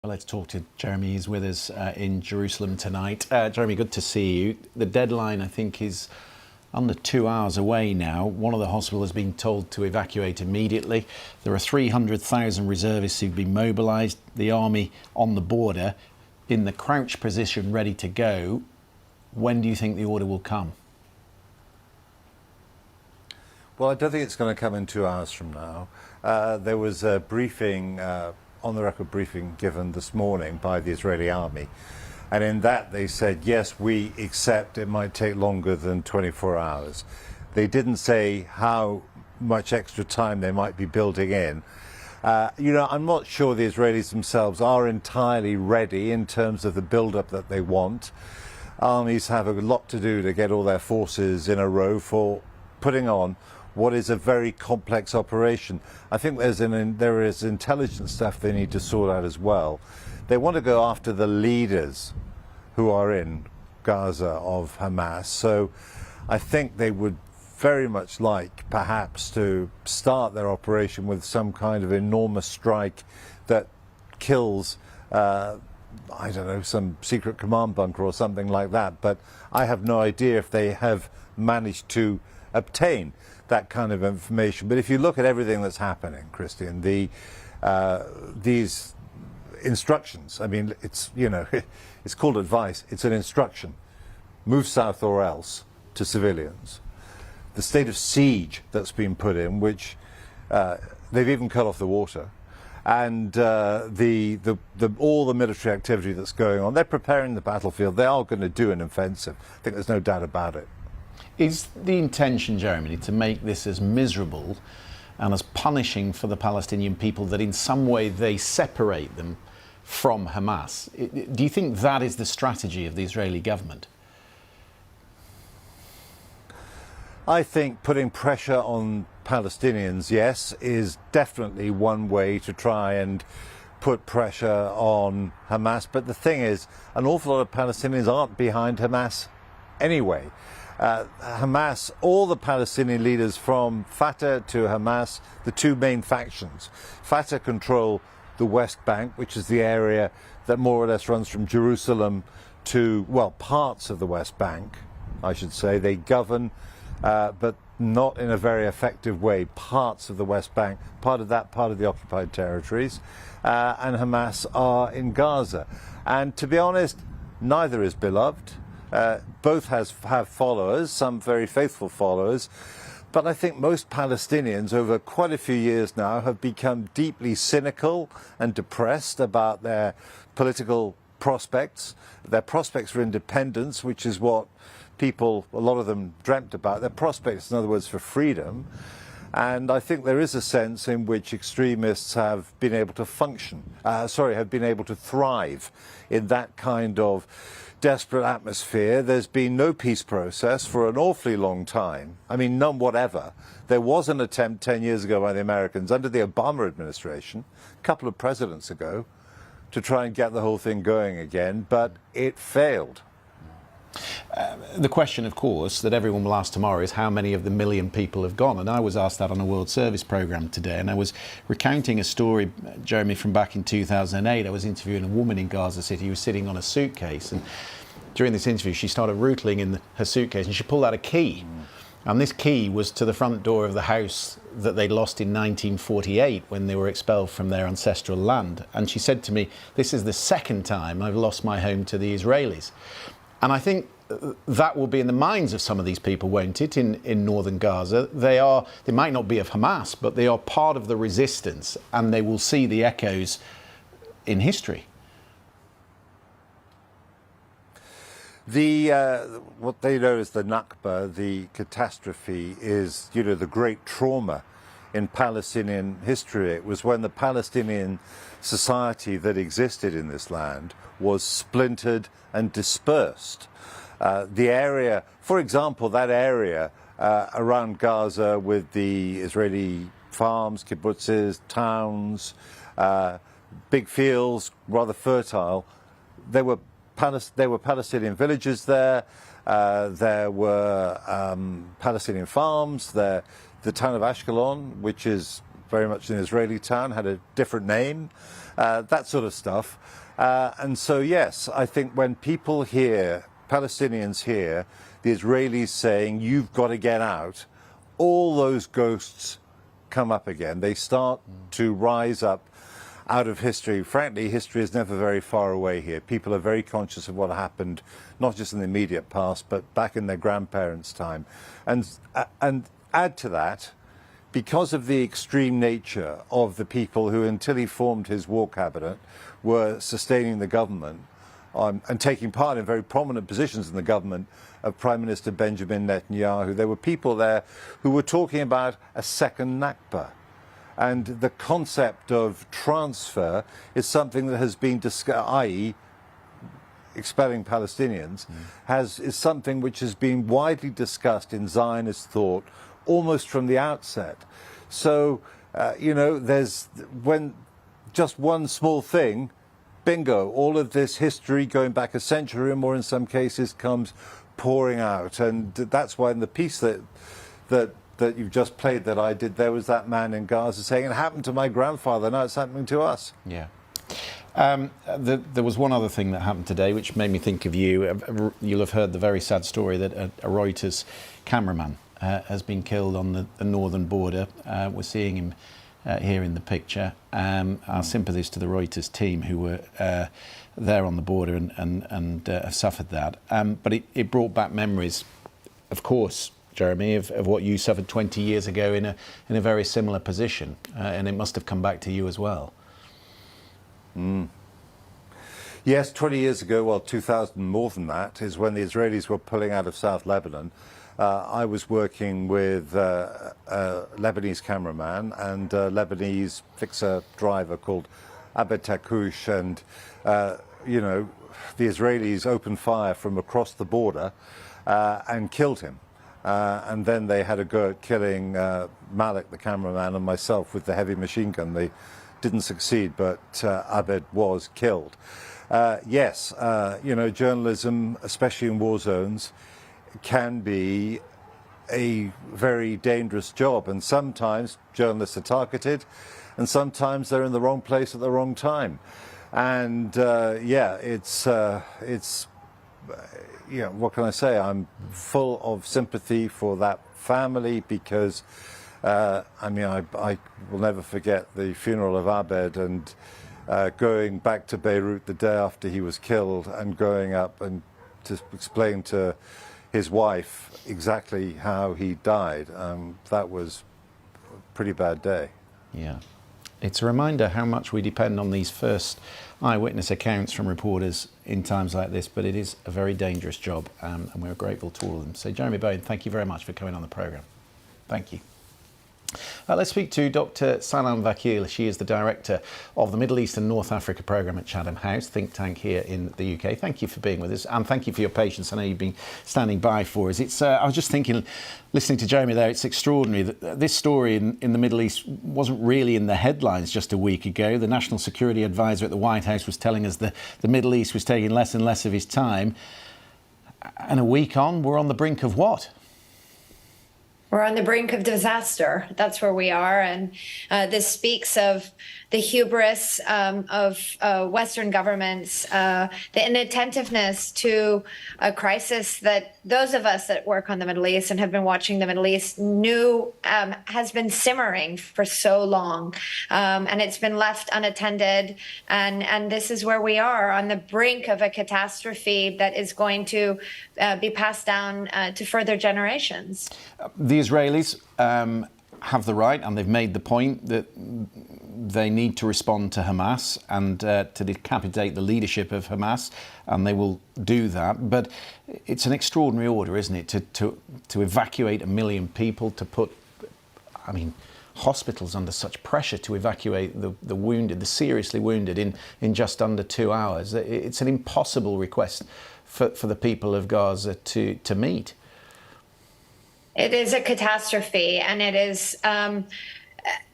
Well, let's talk to Jeremy. He's with us in Jerusalem tonight. Jeremy, good to see you. The deadline, I think, is under 2 hours away now. One of the hospitals has been told to evacuate immediately. There are 300,000 reservists who've been mobilised. The army on the border in the crouch position, ready to go. When do you think the order will come? Well, I don't think it's going to come in 2 hours from now. There was a briefing, on-the-record briefing given this morning by the Israeli army. And in that they said, yes, we accept it might take longer than 24 hours. They didn't say how much extra time they might be building in. I'm not sure the Israelis themselves are entirely ready in terms of the build-up that they want. Armies have a lot to do to get all their forces in a row for putting on what is a very complex operation. I think there is intelligence stuff they need to sort out as well. They want to go after the leaders who are in Gaza of Hamas. So I think they would very much like perhaps to start their operation with some kind of enormous strike that kills, I don't know, some secret command bunker or something like that. But I have no idea if they have managed to obtain that kind of information. But if you look at everything that's happening, Christian, these instructions, I mean, it's it's called advice, it's an instruction. Move south or else to civilians. The state of siege that's been put in, which they've even cut off the water, and all the military activity that's going on, they're preparing the battlefield. They are going to do an offensive. I think there's no doubt about it. Is the intention, Jeremy, to make this as miserable and as punishing for the Palestinian people that in some way they separate them from Hamas? Do you think that is the strategy of the Israeli government? I think putting pressure on Palestinians, yes, is definitely one way to try and put pressure on Hamas. But the thing is, an awful lot of Palestinians aren't behind Hamas anyway. Hamas, all the Palestinian leaders from Fatah to Hamas, the two main factions. Fatah control the West Bank, which is the area that more or less runs from Jerusalem to, well, parts of the West Bank, I should say. They govern, but not in a very effective way, parts of the West Bank, part of the occupied territories, and Hamas are in Gaza. And to be honest, neither is beloved. Both have followers, some very faithful followers, but I think most Palestinians over quite a few years now have become deeply cynical and depressed about their political prospects, their prospects for independence, which is what people, a lot of them, dreamt about, their prospects, in other words, for freedom. And I think there is a sense in which extremists have been able to have been able to thrive in that kind of desperate atmosphere. There's been no peace process for an awfully long time. I mean, none whatever. There was an attempt 10 years ago by the Americans under the Obama administration, a couple of presidents ago, to try and get the whole thing going again, but it failed. The question, of course, that everyone will ask tomorrow is how many of the million people have gone. And I was asked that on a World Service programme today. And I was recounting a story, Jeremy, from back in 2008. I was interviewing a woman in Gaza City who was sitting on a suitcase. And during this interview, she started rootling in her suitcase and she pulled out a key. And this key was to the front door of the house that they lost in 1948 when they were expelled from their ancestral land. And she said to me, "This is the second time I've lost my home to the Israelis." And I think that will be in the minds of some of these people, won't it, in northern Gaza? They might not be of Hamas, but they are part of the resistance, and they will see the echoes in history. What they know as the Nakba, the catastrophe, is, the great trauma in Palestinian history. It was when the Palestinian society that existed in this land was splintered and dispersed. The area, for example, that area around Gaza with the Israeli farms, kibbutzes, towns, big fields, rather fertile, there were Palestinian villages there. There were Palestinian farms. The town of Ashkelon, which is very much an Israeli town, had a different name. that sort of stuff. And so, yes, I think when people hear, Palestinians hear, the Israelis saying, you've got to get out, all those ghosts come up again. They start to rise up out of history. Frankly, history is never very far away here. People are very conscious of what happened, not just in the immediate past, but back in their grandparents' time. And add to that, because of the extreme nature of the people who, until he formed his war cabinet, were sustaining the government and taking part in very prominent positions in the government of Prime Minister Benjamin Netanyahu, there were people there who were talking about a second Nakba. And the concept of transfer is something that has been discussed, i.e., expelling Palestinians, is something which has been widely discussed in Zionist thought almost from the outset. So, when just one small thing, bingo, all of this history going back a century or more in some cases comes pouring out. And that's why in the piece that you've just played that I did, there was that man in Gaza saying, it happened to my grandfather, now it's happening to us. Yeah. There was one other thing that happened today which made me think of you. You'll have heard the very sad story that a Reuters cameraman has been killed on the northern border. We're seeing him here in the picture. Our sympathies to the Reuters team who were there on the border and have suffered that. But it brought back memories, of course, Jeremy, of what you suffered 20 years ago in a very similar position, and it must have come back to you as well. Yes, 20 years ago, well, 2000, more than that, is when the Israelis were pulling out of South Lebanon. I was working with a Lebanese cameraman and a Lebanese fixer driver called Abed Takush, and the Israelis opened fire from across the border and killed him. And then they had a go at killing Malik, the cameraman, and myself with the heavy machine gun. They didn't succeed, but Abed was killed. Yes, journalism, especially in war zones, can be a very dangerous job. And sometimes journalists are targeted, and sometimes they're in the wrong place at the wrong time. And what can I say? I'm full of sympathy for that family because, I will never forget the funeral of Abed and going back to Beirut the day after he was killed and going up and to explain to his wife exactly how he died. That was a pretty bad day. Yeah. It's a reminder how much we depend on these first eyewitness accounts from reporters in times like this, but it is a very dangerous job, and we're grateful to all of them. So, Jeremy Bowen, thank you very much for coming on the programme. Thank you. Let's speak to Dr. Sanam Vakil. She is the director of the Middle East and North Africa programme at Chatham House, think tank here in the UK. Thank you for being with us, and thank you for your patience. I know you've been standing by for us. I was just thinking, listening to Jeremy there, it's extraordinary that this story in the Middle East wasn't really in the headlines just a week ago. The National Security Advisor at the White House was telling us the Middle East was taking less and less of his time. And a week on, we're on the brink of what? We're on the brink of disaster. That's where we are. And this speaks of the hubris of Western governments, the inattentiveness to a crisis that those of us that work on the Middle East and have been watching the Middle East knew has been simmering for so long. And it's been left unattended. And this is where we are, on the brink of a catastrophe that is going to be passed down to further generations. The Israelis have the right, and they've made the point that they need to respond to Hamas and to decapitate the leadership of Hamas, and they will do that. But it's an extraordinary order, isn't it, to evacuate 1 million people, to put, hospitals under such pressure to evacuate the wounded, the seriously wounded, in just under 2 hours. It's an impossible request for the people of Gaza to meet. It is a catastrophe, and it is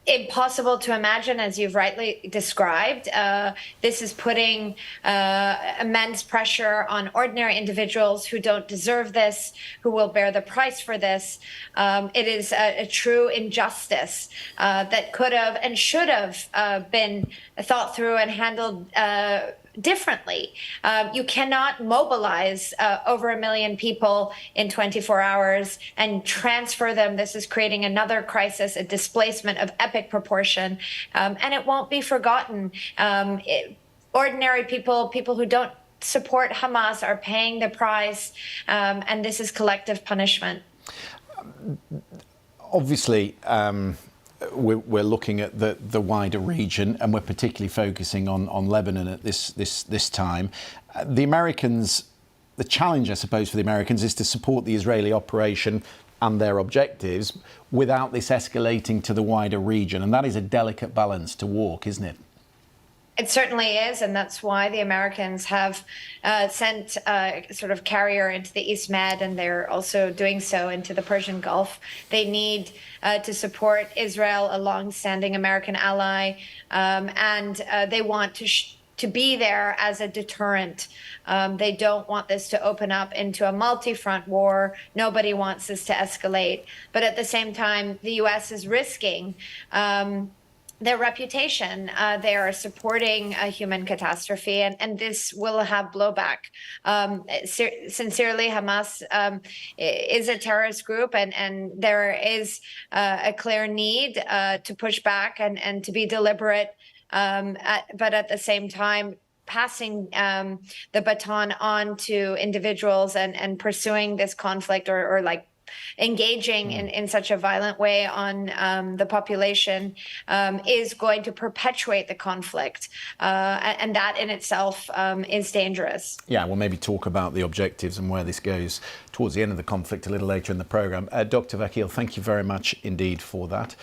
Impossible to imagine, as you've rightly described. This is putting immense pressure on ordinary individuals who don't deserve this, who will bear the price for this. It is a true injustice that could have and should have been thought through and handled differently. You cannot mobilize over 1 million people in 24 hours and transfer them. This is creating another crisis, a displacement of epic proportion, and it won't be forgotten. Ordinary people, people who don't support Hamas, are paying the price, and this is collective punishment. Obviously, we're looking at the wider region, and we're particularly focusing on Lebanon at this time. The Americans, the challenge, I suppose, for the Americans is to support the Israeli operation and their objectives without this escalating to the wider region, and that is a delicate balance to walk, isn't it? It certainly is, and that's why the Americans have sent a sort of carrier into the East Med, and they're also doing so into the Persian Gulf. They need to support Israel, a long-standing American ally, and they want to be there as a deterrent. They don't want this to open up into a multi-front war. Nobody wants this to escalate. But at the same time, the U.S. is risking their reputation. They are supporting a human catastrophe, and this will have blowback. Sincerely, Hamas is a terrorist group, and there is a clear need to push back and to be deliberate, but at the same time, passing the baton on to individuals and pursuing this conflict or like engaging in such a violent way on the population is going to perpetuate the conflict. And that in itself is dangerous. Yeah, we'll maybe talk about the objectives and where this goes towards the end of the conflict a little later in the programme. Dr. Vakil, thank you very much indeed for that.